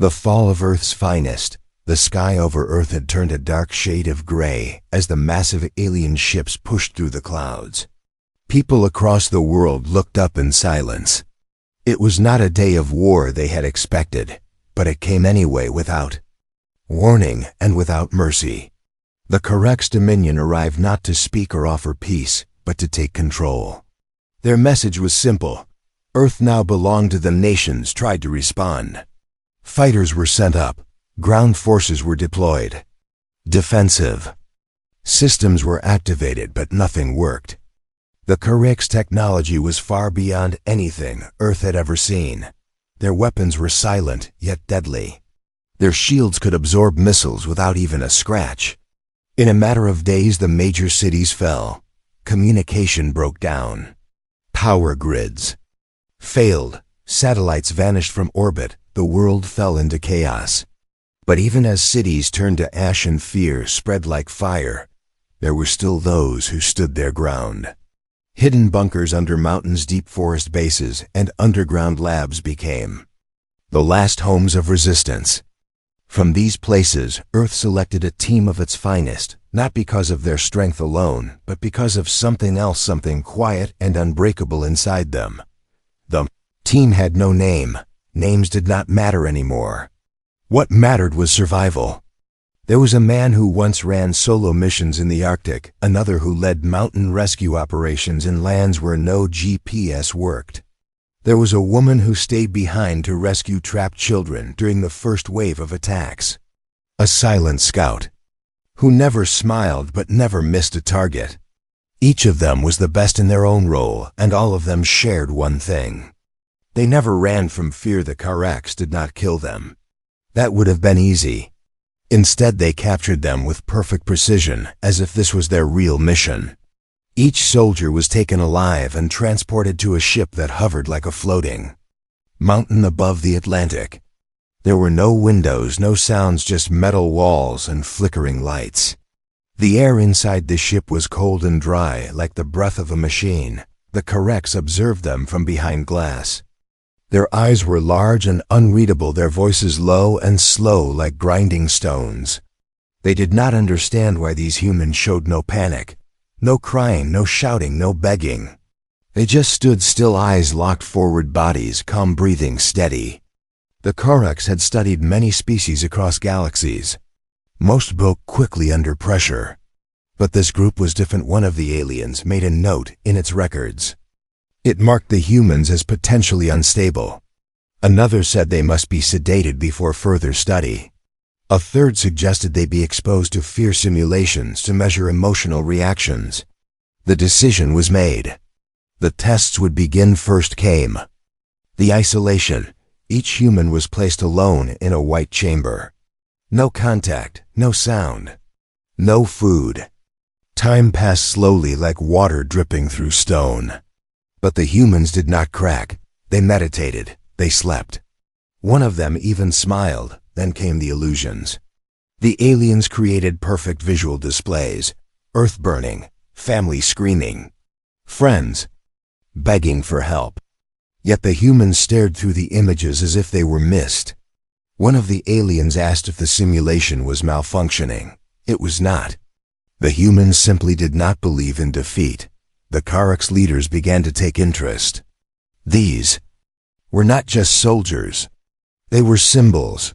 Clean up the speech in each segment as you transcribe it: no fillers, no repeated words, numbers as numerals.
The fall of Earth's finest. The sky over Earth had turned a dark shade of gray as the massive alien ships pushed through the clouds. People across the world looked up in silence. It was not a day of war they had expected, but it came anyway without warning and without mercy. The Correct's Dominion arrived not to speak or offer peace, but to take control. Their message was simple. Earth now belonged to the nations tried to respond. Fighters were sent up. Ground forces were deployed. Defensive systems were activated, but nothing worked. The Correct's technology was far beyond anything Earth had ever seen. Their weapons were silent, yet deadly. Their shields could absorb missiles without even a scratch. In a matter of days, the major cities fell. Communication broke down. Power grids failed. Satellites vanished from orbit. The world fell into chaos. But even as cities turned to ash and fear spread like fire, there were still those who stood their ground. Hidden bunkers under mountains, deep forest bases, and underground labs became the last homes of resistance. From these places, Earth selected a team of its finest, not because of their strength alone, but because of something else, something quiet and unbreakable inside them. The team had no name. Names did not matter anymore. What mattered was survival. There was a man who once ran solo missions in the Arctic, another who led mountain rescue operations in lands where no GPS worked. There was a woman who stayed behind to rescue trapped children during the first wave of attacks. A silent scout who never smiled but never missed a target. Each of them was the best in their own role, and all of them shared one thing. They never ran from fear. The Corrects did not kill them. That would have been easy. Instead, they captured them with perfect precision, as if this was their real mission. Each soldier was taken alive and transported to a ship that hovered like a floating mountain above the Atlantic. There were no windows, no sounds, just metal walls and flickering lights. The air inside the ship was cold and dry, like the breath of a machine. The Corrects observed them from behind glass. Their eyes were large and unreadable, their voices low and slow like grinding stones. They did not understand why these humans showed no panic, no crying, no shouting, no begging. They just stood still, eyes locked forward, bodies calm, breathing steady. The Corrects had studied many species across galaxies. Most broke quickly under pressure. But this group was different. One of the aliens made a note in its records. It marked the humans as potentially unstable. Another said they must be sedated before further study. A third suggested they be exposed to fear simulations to measure emotional reactions. The decision was made. The tests would begin. First came the isolation. Each human was placed alone in a white chamber. No contact, no sound, no food. Time passed slowly like water dripping through stone. But the humans did not crack. They meditated. They slept. One of them even smiled. Then came the illusions. The aliens created perfect visual displays. Earth burning, family screaming, friends begging for help. Yet the humans stared through the images as if they were mist. One of the aliens asked if the simulation was malfunctioning. It was not. The humans simply did not believe in defeat. The Correct's leaders began to take interest. These were not just soldiers. They were symbols.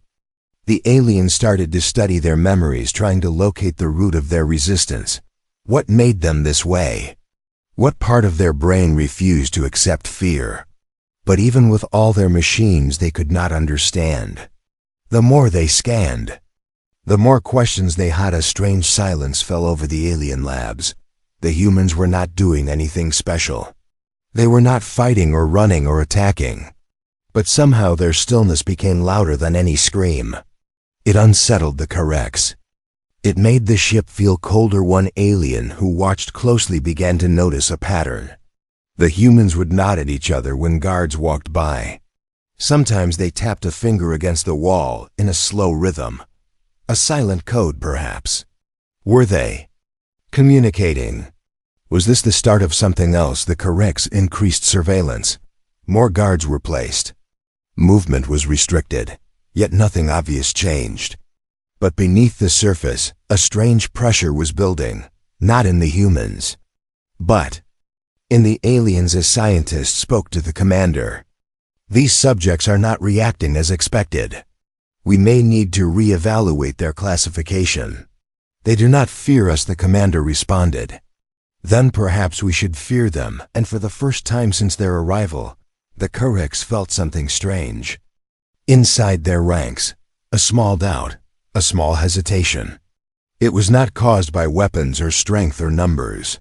The aliens started to study their memories, trying to locate the root of their resistance. What made them this way? What part of their brain refused to accept fear? But even with all their machines, they could not understand. The more they scanned, the more questions they had. A strange silence fell over the alien labs. The humans were not doing anything special. They were not fighting or running or attacking. But somehow their stillness became louder than any scream. It unsettled the Corrects. It made the ship feel colder. One alien who watched closely began to notice a pattern. The humans would nod at each other when guards walked by. Sometimes they tapped a finger against the wall in a slow rhythm. A silent code, perhaps. Were they communicating? Was this the start of something else? The Corrects increased surveillance. More guards were placed. Movement was restricted. yet nothing obvious changed. But beneath the surface, a strange pressure was building, not in the humans, but in the aliens as scientists spoke to the commander. These subjects are not reacting as expected. We may need to re-evaluate their classification. They do not fear us, the commander responded. Then perhaps we should fear them, and for the first time since their arrival, the Kyrex felt something strange. Inside their ranks, a small doubt, a small hesitation. It was not caused by weapons or strength or numbers.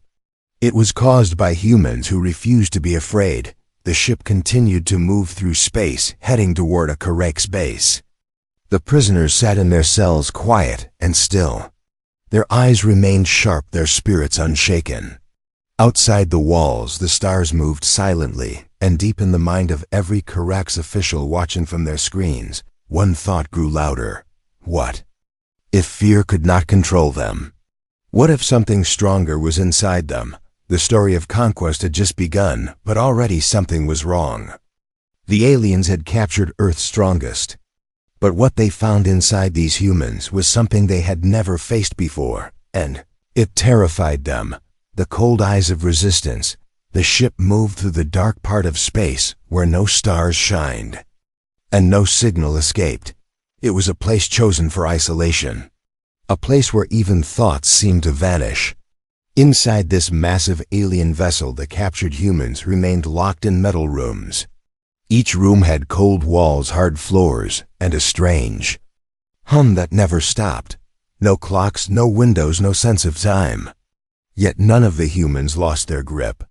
It was caused by humans who refused to be afraid. The ship continued to move through space, heading toward a Kyrex base. The prisoners sat in their cells quiet and still. Their eyes remained sharp, their spirits unshaken. Outside the walls, the stars moved silently, and deep in the mind of every Kyrex official watching from their screens, one thought grew louder. What if fear could not control them? What if something stronger was inside them? The story of conquest had just begun, but already something was wrong. The aliens had captured Earth's strongest. But what they found inside these humans was something they had never faced before, and it terrified them. The cold eyes of resistance. The ship moved through the dark part of space where no stars shined, and no signal escaped. It was a place chosen for isolation, a place where even thoughts seemed to vanish. Inside this massive alien vessel, the captured humans remained locked in metal rooms. Each room had cold walls, hard floors, and a strange hum that never stopped. No clocks, no windows, no sense of time. Yet none of the humans lost their grip.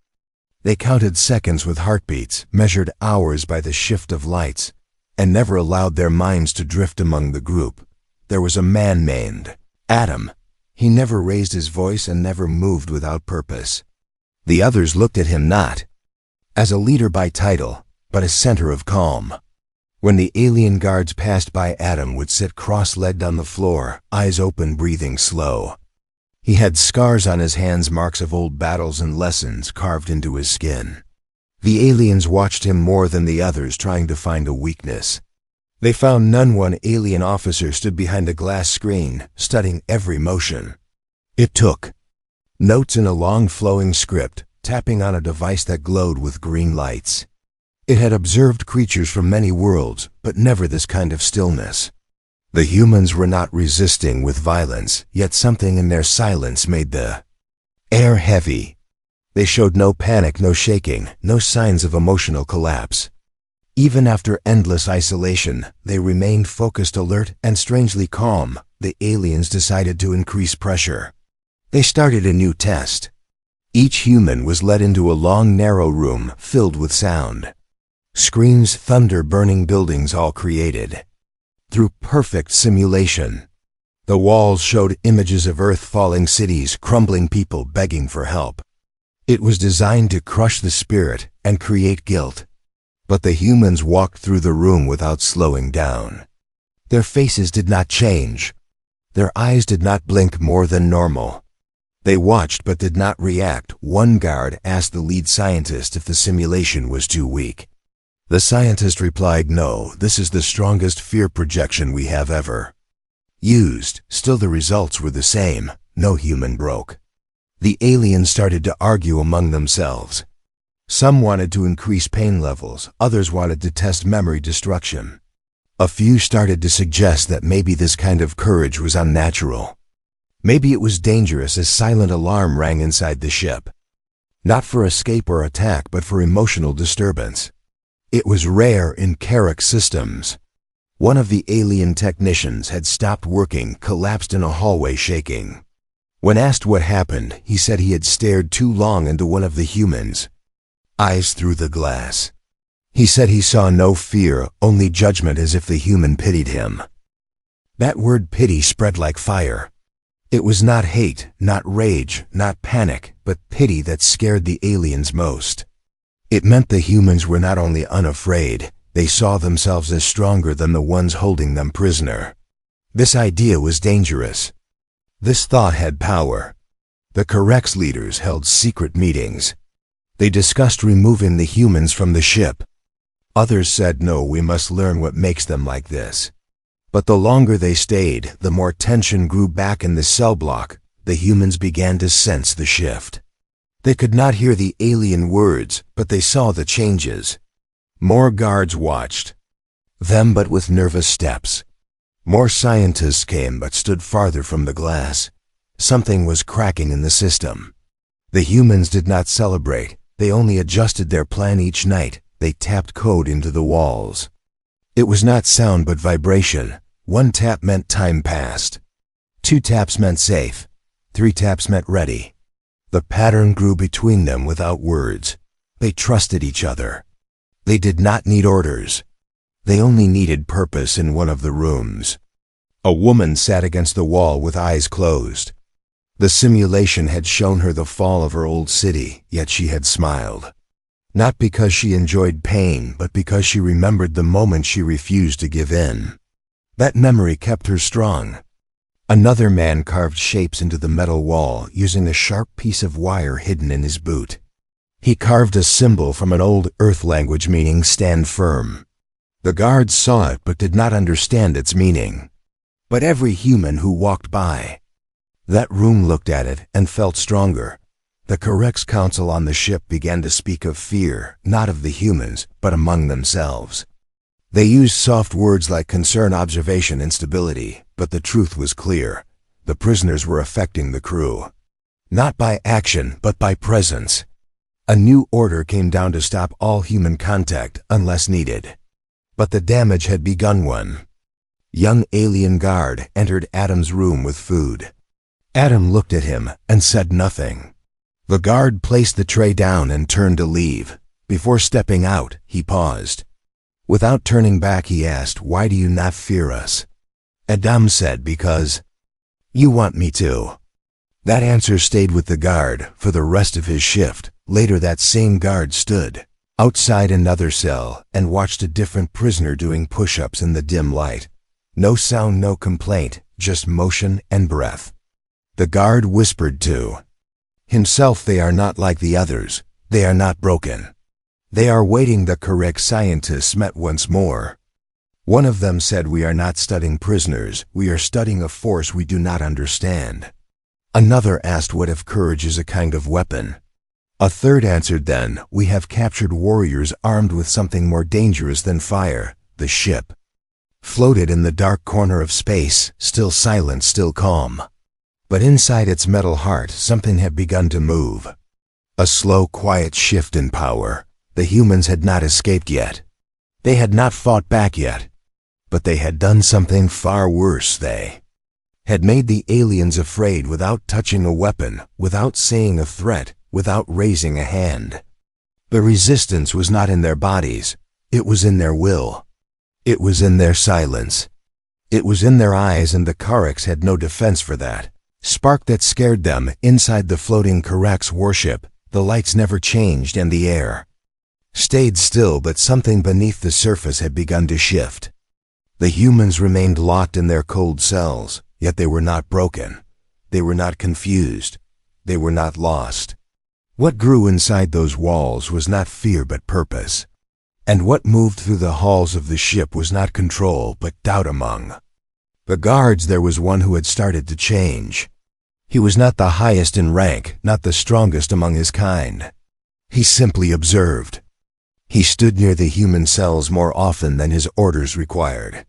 They counted seconds with heartbeats, measured hours by the shift of lights, and never allowed their minds to drift among the group. There was a man named Adam. He never raised his voice and never moved without purpose. The others looked at him not as a leader by title, but a center of calm. When the alien guards passed by, Adam would sit cross-legged on the floor, eyes open, breathing slow. He had scars on his hands, marks of old battles and lessons carved into his skin. The aliens watched him more than the others, trying to find a weakness. They found none. One alien officer stood behind a glass screen, studying every motion. It took notes in a long flowing script, tapping on a device that glowed with green lights. It had observed creatures from many worlds, but never this kind of stillness. The humans were not resisting with violence, yet something in their silence made the air heavy. They showed no panic, no shaking, no signs of emotional collapse. Even after endless isolation, they remained focused, alert, and strangely calm. The aliens decided to increase pressure. They started a new test. Each human was led into a long, narrow room filled with sound. Screams, thunder, burning buildings, all created through perfect simulation. The walls showed images of Earth falling, cities crumbling, people begging for help. It was designed to crush the spirit and create guilt. But the humans walked through the room without slowing down. Their faces did not change. Their eyes did not blink more than normal. They watched but did not react. One guard asked the lead scientist if the simulation was too weak. The scientist replied, "No, this is the strongest fear projection we have ever used." Still, the results were the same. No human broke. The aliens started to argue among themselves. Some wanted to increase pain levels, others wanted to test memory destruction. A few started to suggest that maybe this kind of courage was unnatural. Maybe it was dangerous. A silent alarm rang inside the ship. Not for escape or attack, but for emotional disturbance. It was rare in Kyrex systems. One of the alien technicians had stopped working, collapsed in a hallway, shaking. When asked what happened, he said he had stared too long into one of the humans' eyes through the glass. He said he saw no fear, only judgment, as if the human pitied him. That word pity spread like fire. It was not hate, not rage, not panic, but pity that scared the aliens most. It meant the humans were not only unafraid, they saw themselves as stronger than the ones holding them prisoner. This idea was dangerous. This thought had power. The Kyrex leaders held secret meetings. They discussed removing the humans from the ship. Others said, "No, we must learn what makes them like this." But the longer they stayed, the more tension grew back in the cell block. The humans began to sense the shift. They could not hear the alien words, but they saw the changes. More guards watched them, but with nervous steps. More scientists came, but stood farther from the glass. Something was cracking in the system. The humans did not celebrate. They only adjusted their plan each night. They tapped code into the walls. It was not sound but vibration. 1 tap meant time passed. 2 taps meant safe. 3 taps meant ready. The pattern grew between them without words. They trusted each other. They did not need orders. They only needed purpose in one of the rooms. A woman sat against the wall with eyes closed. The simulation had shown her the fall of her old city, yet she had smiled. Not because she enjoyed pain, but because she remembered the moment she refused to give in. That memory kept her strong. Another man carved shapes into the metal wall using a sharp piece of wire hidden in his boot. He carved a symbol from an old Earth language meaning "stand firm." The guards saw it but did not understand its meaning. But every human who walked by that room looked at it and felt stronger. The Corrects Council on the ship began to speak of fear, not of the humans, but among themselves. They used soft words like concern, observation, and stability, but the truth was clear. The prisoners were affecting the crew. Not by action, but by presence. A new order came down to stop all human contact unless needed. But the damage had begun. One young alien guard entered Adam's room with food. Adam looked at him and said nothing. The guard placed the tray down and turned to leave. Before stepping out, he paused. Without turning back, he asked, "Why do you not fear us?" Adam said, "Because you want me to." That answer stayed with the guard for the rest of his shift. Later, that same guard stood outside another cell and watched a different prisoner doing push-ups in the dim light. No sound, no complaint, just motion and breath. The guard whispered to himself, "They are not like the others. They are not broken. They are waiting." The correct scientists met once more. One of them said, "We are not studying prisoners. We are studying a force we do not understand." Another asked, "What if courage is a kind of weapon?" A third answered, "Then we have captured warriors armed with something more dangerous than fire." The ship floated in the dark corner of space, still silent, still calm. But inside its metal heart, something had begun to move. A slow, quiet shift in power. The humans had not escaped yet. They had not fought back yet. But they had done something far worse. They had made the aliens afraid without touching a weapon, without saying a threat, without raising a hand. The resistance was not in their bodies. It was in their will. It was in their silence. It was in their eyes, and the Corrects had no defense for that spark that scared them. Inside the floating Corrects warship, the lights never changed and the air stayed still, but something beneath the surface had begun to shift. The humans remained locked in their cold cells, yet they were not broken. They were not confused. They were not lost. What grew inside those walls was not fear but purpose. And what moved through the halls of the ship was not control but doubt. Among the guards there was one who had started to change. He was not the highest in rank, not the strongest among his kind. He simply observed. He stood near the human cells more often than his orders required.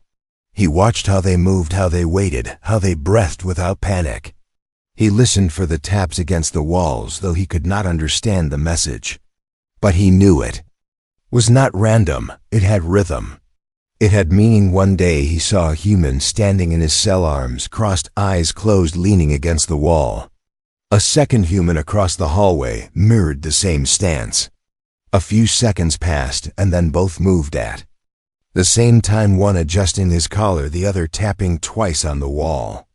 He watched how they moved, how they waited, how they breathed without panic. He listened for the taps against the walls, though he could not understand the message. But he knew it was not random. It had rhythm. It had meaning. One day he saw a human standing in his cell, arms crossed, eyes closed, leaning against the wall. A second human across the hallway mirrored the same stance. A few seconds passed, and then both moved at the same time, one adjusting his collar, the other tapping twice on the wall.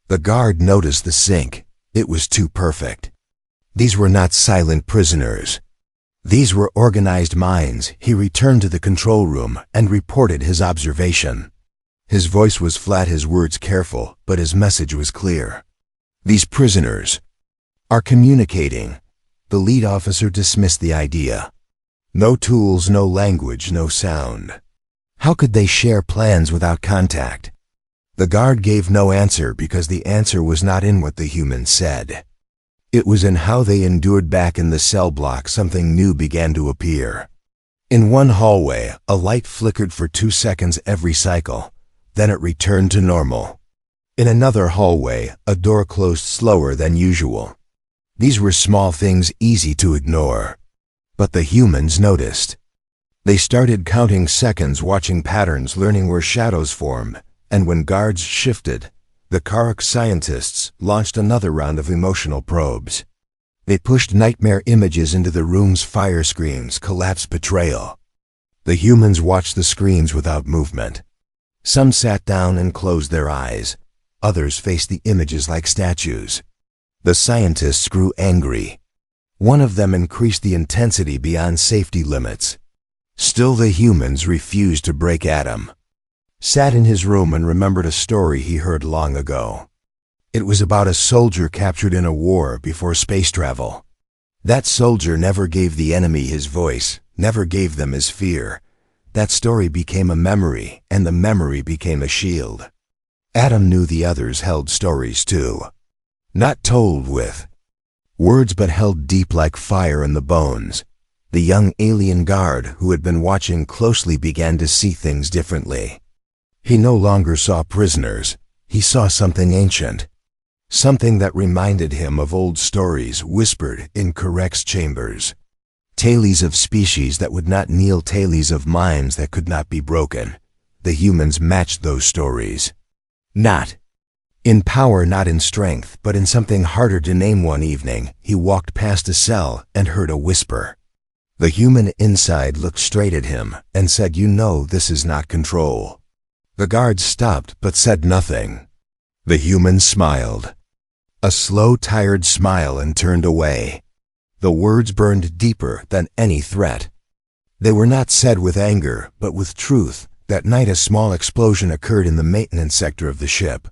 The guard noticed the sync. It was too perfect. These were not silent prisoners. These were organized minds. He returned to the control room and reported his observation. His voice was flat, his words careful, but his message was clear. "These prisoners are communicating." The lead officer dismissed the idea. No tools, no language, no sound. How could they share plans without contact? The guard gave no answer because the answer was not in what the humans said. It was in how they endured. Back in the cell block, something new began to appear. In one hallway, a light flickered for 2 seconds every cycle. Then it returned to normal. In another hallway, a door closed slower than usual. These were small things easy to ignore. But the humans noticed. They started counting seconds, watching patterns, learning where shadows formed, and when guards shifted, the Karuk scientists launched another round of emotional probes. They pushed nightmare images into the room's fire screens, collapse, betrayal. The humans watched the screens without movement. Some sat down and closed their eyes. Others faced the images like statues. The scientists grew angry. One of them increased the intensity beyond safety limits. Still, the humans refused to break Adam. Sat in his room and remembered a story he heard long ago. It was about a soldier captured in a war before space travel. That soldier never gave the enemy his voice, never gave them his fear. That story became a memory, and the memory became a shield. Adam knew the others held stories too. Not told with words but held deep like fire in the bones. The young alien guard who had been watching closely began to see things differently. He no longer saw prisoners. He saw something ancient. Something that reminded him of old stories whispered in Karek's chambers. Tales of species that would not kneel, tales of minds that could not be broken. The humans matched those stories. Not in power, not in strength, but in something harder to name. One evening, he walked past a cell and heard a whisper. The human inside looked straight at him and said, "You know this is not control." The guard stopped but said nothing. The human smiled. A slow, tired smile, and turned away. The words burned deeper than any threat. They were not said with anger, but with truth. That night a small explosion occurred in the maintenance sector of the ship.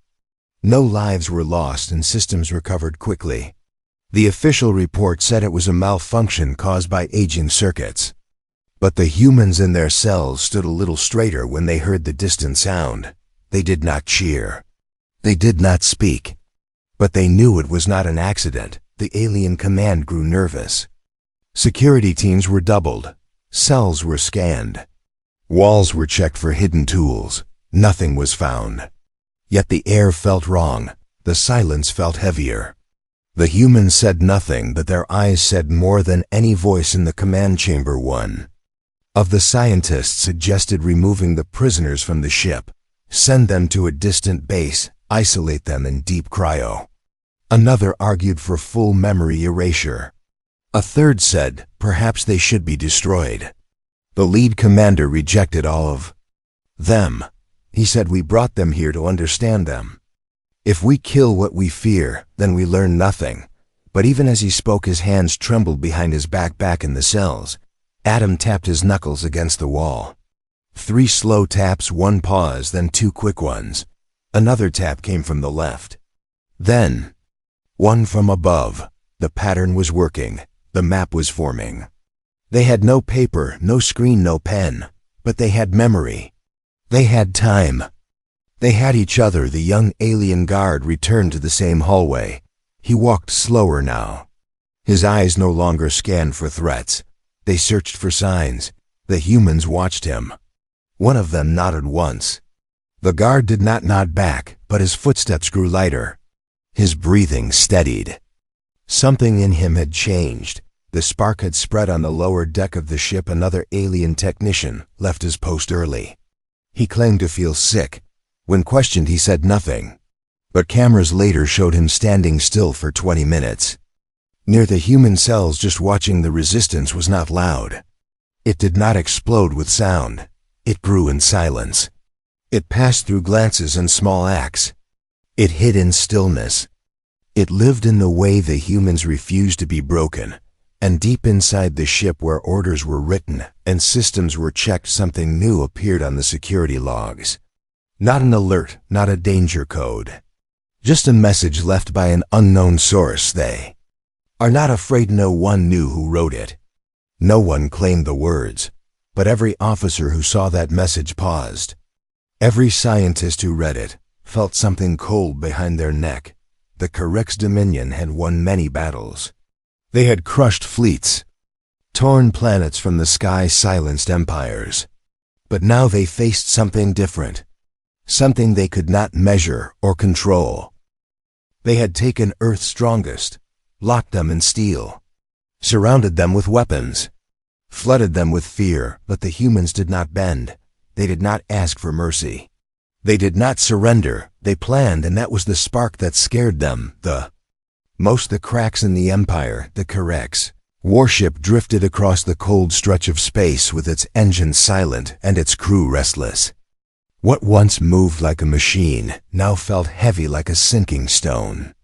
No lives were lost and systems recovered quickly. The official report said it was a malfunction caused by aging circuits. But the humans in their cells stood a little straighter when they heard the distant sound. They did not cheer. They did not speak. But they knew it was not an accident. The alien command grew nervous. Security teams were doubled. Cells were scanned. Walls were checked for hidden tools. Nothing was found. Yet the air felt wrong. The silence felt heavier. The humans said nothing, but their eyes said more than any voice in the command chamber. One of the scientists suggested removing the prisoners from the ship, send them to a distant base, isolate them in deep cryo. Another argued for full memory erasure. A third said perhaps they should be destroyed. The lead commander rejected all of them. He said, "We brought them here to understand them. If we kill what we fear, then we learn nothing." But even as he spoke, his hands trembled behind his back. Back in the cells, Adam tapped his knuckles against the wall. 3 slow taps, 1 pause, then 2 quick ones. Another tap came from the left. Then, one from above. The pattern was working. The map was forming. They had no paper, no screen, no pen, but they had memory. They had time. They had each other. The young alien guard returned to the same hallway. He walked slower now. His eyes no longer scanned for threats. They searched for signs. The humans watched him. One of them nodded once. The guard did not nod back, but his footsteps grew lighter. His breathing steadied. Something in him had changed. The spark had spread on the lower deck of the ship. Another alien technician left his post early. He claimed to feel sick. When questioned, he said nothing. But cameras later showed him standing still for 20 minutes. Near the human cells, just watching. The resistance was not loud. It did not explode with sound. It grew in silence. It passed through glances and small acts. It hid in stillness. It lived in the way the humans refused to be broken. And deep inside the ship, where orders were written and systems were checked, something new appeared on the security logs. Not an alert, not a danger code. Just a message left by an unknown source. They are not afraid. No one knew who wrote it. No one claimed the words. But every officer who saw that message paused. Every scientist who read it felt something cold behind their neck. The Correct's Dominion had won many battles. They had crushed fleets, torn planets from the sky, silenced empires. But now they faced something different, something they could not measure or control. They had taken Earth's strongest, locked them in steel, surrounded them with weapons, flooded them with fear, but the humans did not bend. They did not ask for mercy. They did not surrender. They planned, and that was the spark that scared them. The cracks in the Empire, the Correct's warship drifted across the cold stretch of space with its engines silent and its crew restless. What once moved like a machine now felt heavy like a sinking stone.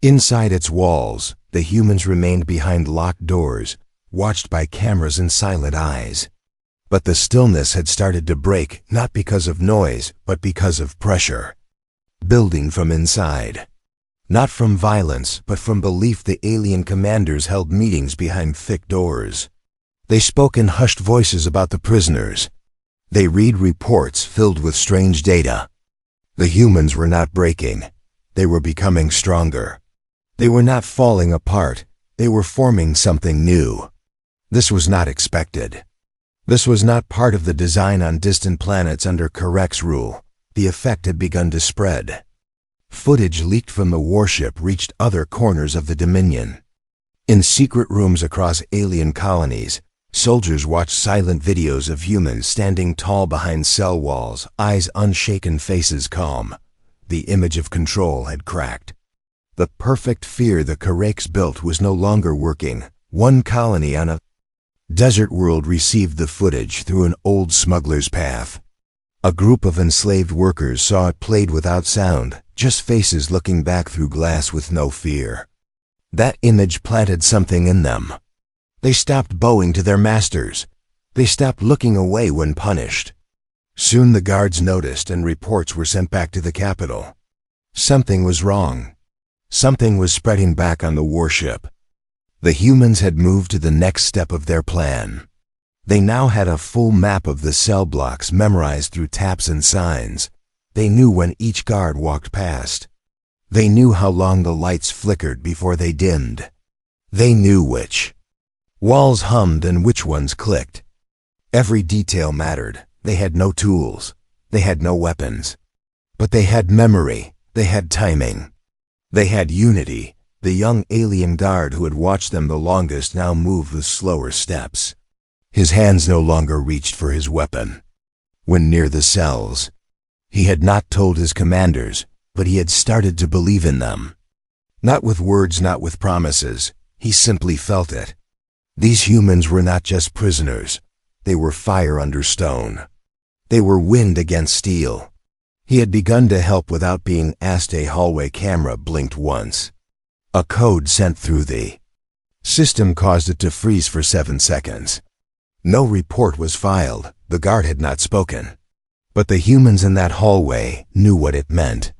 Inside its walls, the humans remained behind locked doors, watched by cameras and silent eyes. But the stillness had started to break, not because of noise, but because of pressure. Building from inside. Not from violence, but from belief. The alien commanders held meetings behind thick doors. They spoke in hushed voices about the prisoners. They read reports filled with strange data. The humans were not breaking. They were becoming stronger. They were not falling apart. They were forming something new. This was not expected. This was not part of the design on distant planets under Correct's rule. The effect had begun to spread. Footage leaked from the warship reached other corners of the Dominion. In secret rooms across alien colonies, soldiers watched silent videos of humans standing tall behind cell walls, eyes unshaken, faces calm. The image of control had cracked. The perfect fear the Correct's built was no longer working. One colony on a desert world received the footage through an old smuggler's path. A group of enslaved workers saw it played without sound, just faces looking back through glass with no fear. That image planted something in them. They stopped bowing to their masters. They stopped looking away when punished. Soon the guards noticed and reports were sent back to the capital. Something was wrong. Something was spreading back on the warship. The humans had moved to the next step of their plan. They now had a full map of the cell blocks memorized through taps and signs. They knew when each guard walked past. They knew how long the lights flickered before they dimmed. They knew which walls hummed and which ones clicked. Every detail mattered. They had no tools. They had no weapons. But they had memory. They had timing. They had unity. The young alien guard who had watched them the longest now moved with slower steps. His hands no longer reached for his weapon. When near the cells, he had not told his commanders, but he had started to believe in them. Not with words, not with promises. He simply felt it. These humans were not just prisoners. They were fire under stone. They were wind against steel. He had begun to help without being asked. A hallway camera blinked once. A code sent through the system caused it to freeze for 7 seconds. No report was filed. The guard had not spoken. But the humans in that hallway knew what it meant.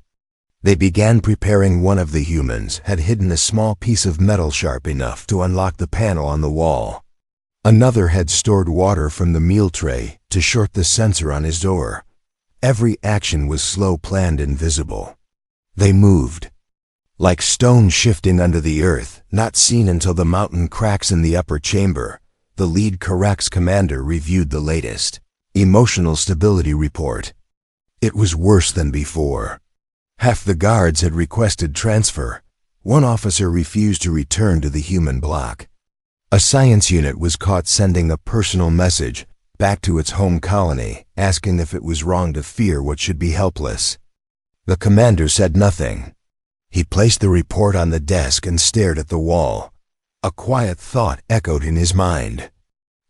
They began preparing. One of the humans had hidden a small piece of metal sharp enough to unlock the panel on the wall. Another had stored water from the meal tray to short the sensor on his door. Every action was slow, planned, and visible. They moved. Like stone shifting under the earth, not seen until the mountain cracks in the upper chamber. The lead Correct's commander reviewed the latest emotional stability report. It was worse than before. Half the guards had requested transfer. One officer refused to return to the human block. A science unit was caught sending a personal message back to its home colony, asking if it was wrong to fear what should be helpless. The commander said nothing. He placed the report on the desk and stared at the wall. A quiet thought echoed in his mind.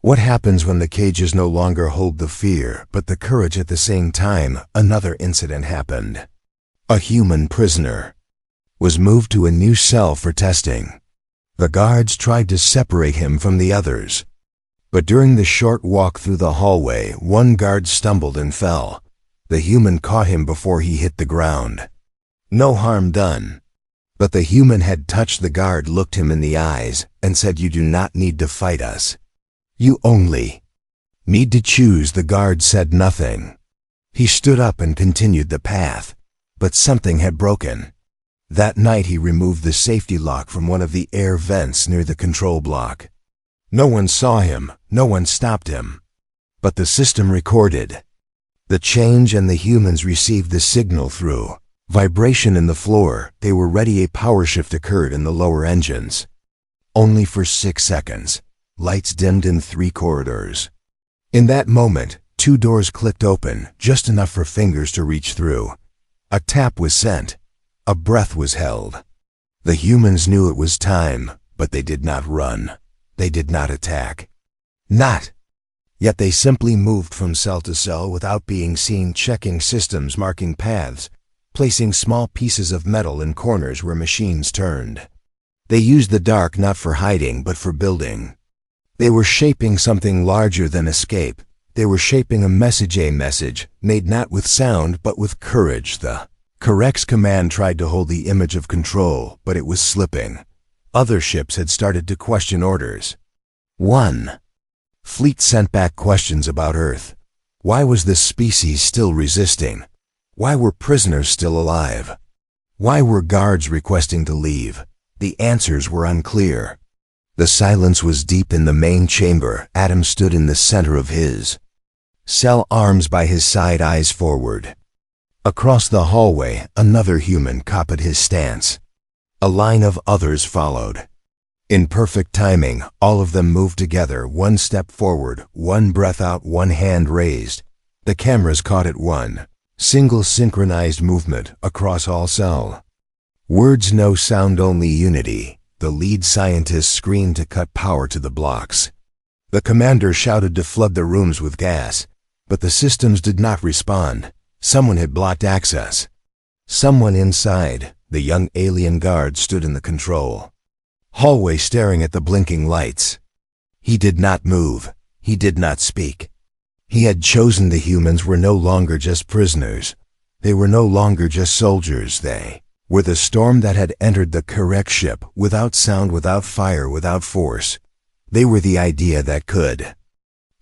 What happens when the cages no longer hold the fear, but the courage at the same time? Another incident happened. A human prisoner was moved to a new cell for testing. The guards tried to separate him from the others. But during the short walk through the hallway, one guard stumbled and fell. The human caught him before he hit the ground. No harm done. But the human had touched the guard, looked him in the eyes, and said, "You do not need to fight us. You only need to choose." The guard said nothing. He stood up and continued the path. But something had broken. That night he removed the safety lock from one of the air vents near the control block. No one saw him, no one stopped him. But the system recorded. The change, and the humans received the signal through vibration in the floor. They were ready. A power shift occurred in the lower engines. Only for 6 seconds. Lights dimmed in 3 corridors. In that moment, 2 doors clicked open, just enough for fingers to reach through. A tap was sent. A breath was held. The humans knew it was time, but they did not run. They did not attack. Yet they simply moved from cell to cell without being seen, checking systems, marking paths, placing small pieces of metal in corners where machines turned. They used the dark not for hiding, but for building. They were shaping something larger than escape. They were shaping a message made not with sound, but with courage. The Correct's command tried to hold the image of control, but it was slipping. Other ships had started to question orders. 1. Fleet sent back questions about Earth. Why was this species still resisting? Why were prisoners still alive? Why were guards requesting to leave? The answers were unclear. The silence was deep in the main chamber. Adam stood in the center of his cell, arms by his side, eyes forward. Across the hallway, another human copied his stance. A line of others followed. In perfect timing, all of them moved together, 1 step forward, 1 breath out, 1 hand raised. The cameras caught it, 1 single synchronized movement across all cell. Words no sound, only unity. The lead scientist screamed to cut power to the blocks. The commander shouted to flood the rooms with gas, but the systems did not respond. Someone had blocked access. Someone inside, the young alien guard, stood in the control hallway staring at the blinking lights. He did not move. He did not speak. He had chosen. The humans were no longer just prisoners. They were no longer just soldiers. They were the storm that had entered the correct ship, without sound, without fire, without force. They were the idea that could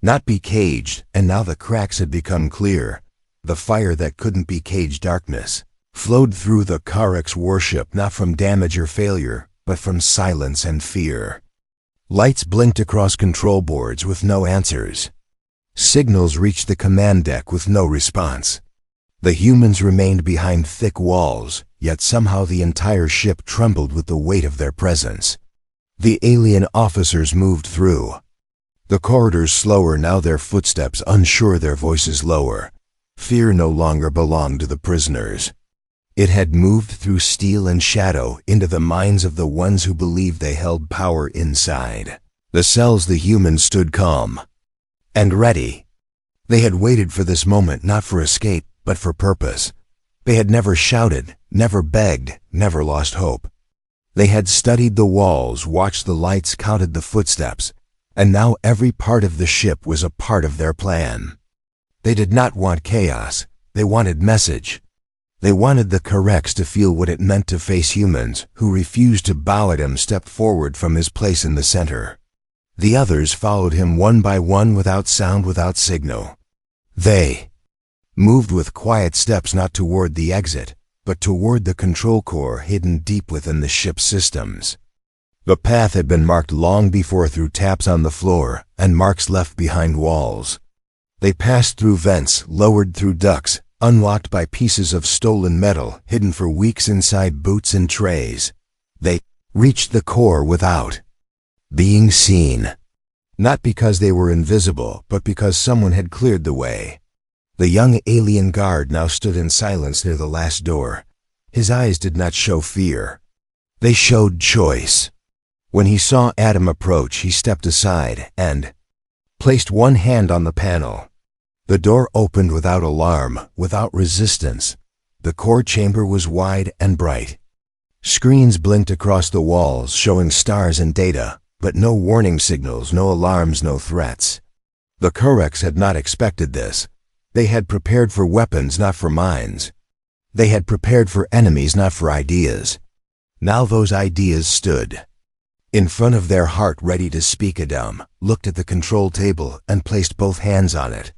not be caged, and now the cracks had become clear. The fire that couldn't be caged, darkness, flowed through the Correct's warship, not from damage or failure, but from silence and fear. Lights blinked across control boards with no answers. Signals reached the command deck with no response. The humans remained behind thick walls, yet somehow the entire ship trembled with the weight of their presence. The alien officers moved through the corridors slower now, their footsteps unsure, their voices lower. Fear no longer belonged to the prisoners. It had moved through steel and shadow into the minds of the ones who believed they held power inside the cells. The humans stood calm and ready. They had waited for this moment, not for escape, but for purpose. They had never shouted, never begged, never lost hope. They had studied the walls, watched the lights, counted the footsteps, and now every part of the ship was a part of their plan. They did not want chaos. They wanted message. They wanted the Corrects to feel what it meant to face humans who refused to bow. Adam stepped forward from his place in the center. The others followed him one by one, without sound, without signal. They moved with quiet steps, not toward the exit, but toward the control core hidden deep within the ship's systems. The path had been marked long before, through taps on the floor and marks left behind walls. They passed through vents, lowered through ducts, unlocked by pieces of stolen metal hidden for weeks inside boots and trays. They reached the core without being seen. Not because they were invisible, but because someone had cleared the way. The young alien guard now stood in silence near the last door. His eyes did not show fear. They showed choice. When he saw Adam approach, he stepped aside and placed one hand on the panel. The door opened without alarm, without resistance. The core chamber was wide and bright. Screens blinked across the walls, showing stars and data, but no warning signals, no alarms, no threats. The Corrects had not expected this. They had prepared for weapons, not for minds. They had prepared for enemies, not for ideas. Now those ideas stood in front of their heart, ready to speak. Adam looked at the control table and placed both hands on it.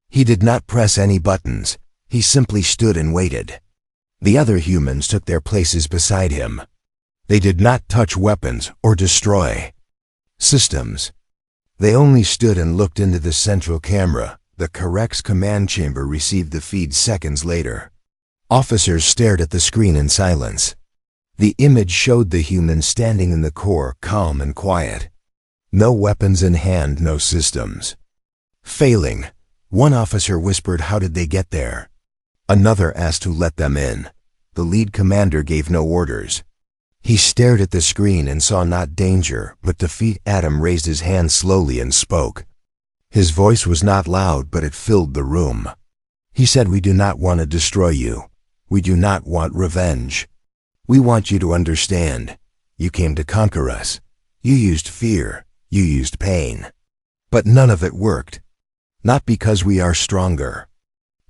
He did not press any buttons. He simply stood and waited. The other humans took their places beside him. They did not touch weapons or destroy systems. They only stood and looked into the central camera. The correct's command chamber received the feed seconds later. Officers stared at the screen in silence. The image showed the humans standing in the core, calm and quiet. No weapons in hand, no systems. Failing. One officer whispered, "How did they get there?" Another asked who let them in. The lead commander gave no orders. He stared at the screen and saw not danger, but defeat. Adam raised his hand slowly and spoke. His voice was not loud, but it filled the room. He said, "We do not want to destroy you. We do not want revenge. We want you to understand. You came to conquer us. You used fear. You used pain. But none of it worked. Not because we are stronger.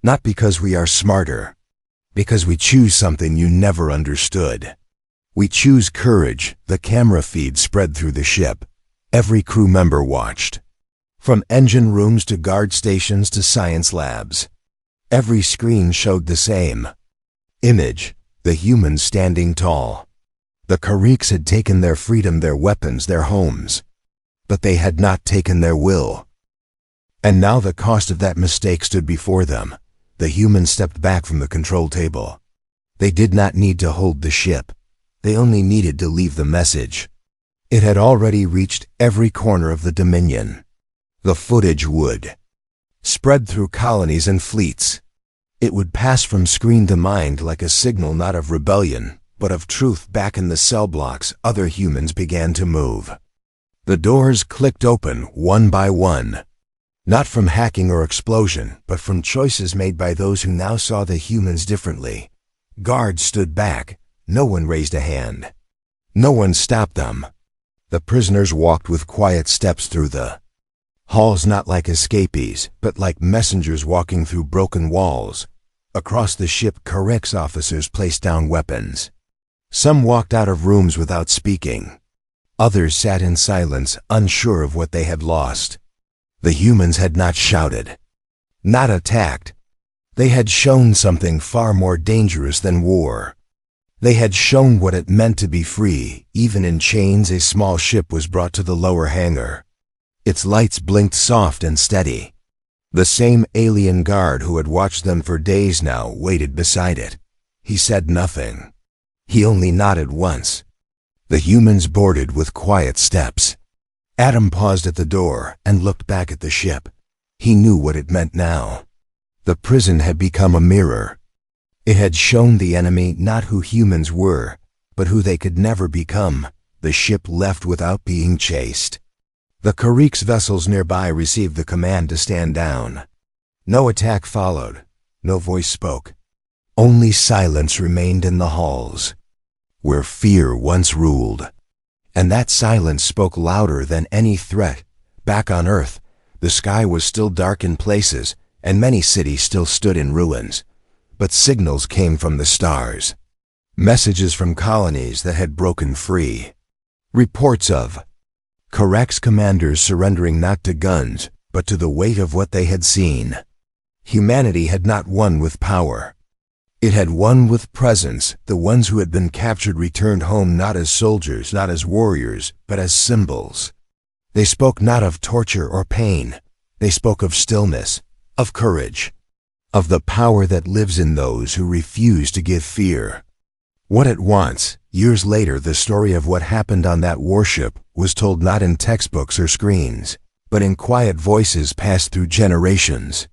Not because we are smarter. Because we choose something you never understood. We choose courage." The camera feed spread through the ship. Every crew member watched. From engine rooms to guard stations to science labs. Every screen showed the same image, the humans standing tall. The Kariks had taken their freedom, their weapons, their homes. But they had not taken their will. And now the cost of that mistake stood before them. The humans stepped back from the control table. They did not need to hold the ship. They only needed to leave the message. It had already reached every corner of the Dominion. The footage would spread through colonies and fleets. It would pass from screen to mind like a signal not of rebellion, but of truth. Back in the cell blocks, other humans began to move. The doors clicked open one by one. Not from hacking or explosion, but from choices made by those who now saw the humans differently. Guards stood back. No one raised a hand. No one stopped them. The prisoners walked with quiet steps through the halls, not like escapees, but like messengers walking through broken walls. Across the ship, Correct's officers placed down weapons. Some walked out of rooms without speaking. Others sat in silence, unsure of what they had lost. The humans had not shouted, not attacked. They had shown something far more dangerous than war. They had shown what it meant to be free. Even in chains, a small ship was brought to the lower hangar. Its lights blinked soft and steady. The same alien guard who had watched them for days now waited beside it. He said nothing. He only nodded once. The humans boarded with quiet steps. Adam paused at the door and looked back at the ship. He knew what it meant now. The prison had become a mirror. It had shown the enemy not who humans were, but who they could never become. The ship left without being chased. The Kariks' vessels nearby received the command to stand down. No attack followed. No voice spoke. Only silence remained in the halls, where fear once ruled. And that silence spoke louder than any threat. Back on Earth, the sky was still dark in places, and many cities still stood in ruins. But signals came from the stars. Messages from colonies that had broken free. Reports of Correct's commanders surrendering not to guns, but to the weight of what they had seen. Humanity had not won with power. It had won with presence. The ones who had been captured returned home not as soldiers, not as warriors, but as symbols. They spoke not of torture or pain. They spoke of stillness, of courage, of the power that lives in those who refuse to give fear what it wants. Years later, the story of what happened on that warship was told not in textbooks or screens, but in quiet voices passed through generations.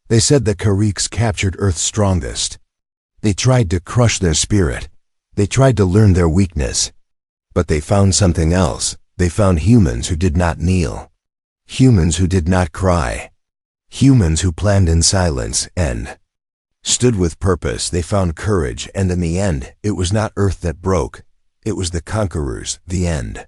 They said the Kariks captured Earth's strongest. They tried to crush their spirit. They tried to learn their weakness. But they found something else. They found humans who did not kneel. Humans who did not cry. Humans who planned in silence and stood with purpose. They found courage, and in the end, it was not Earth that broke. It was the conquerors, the end.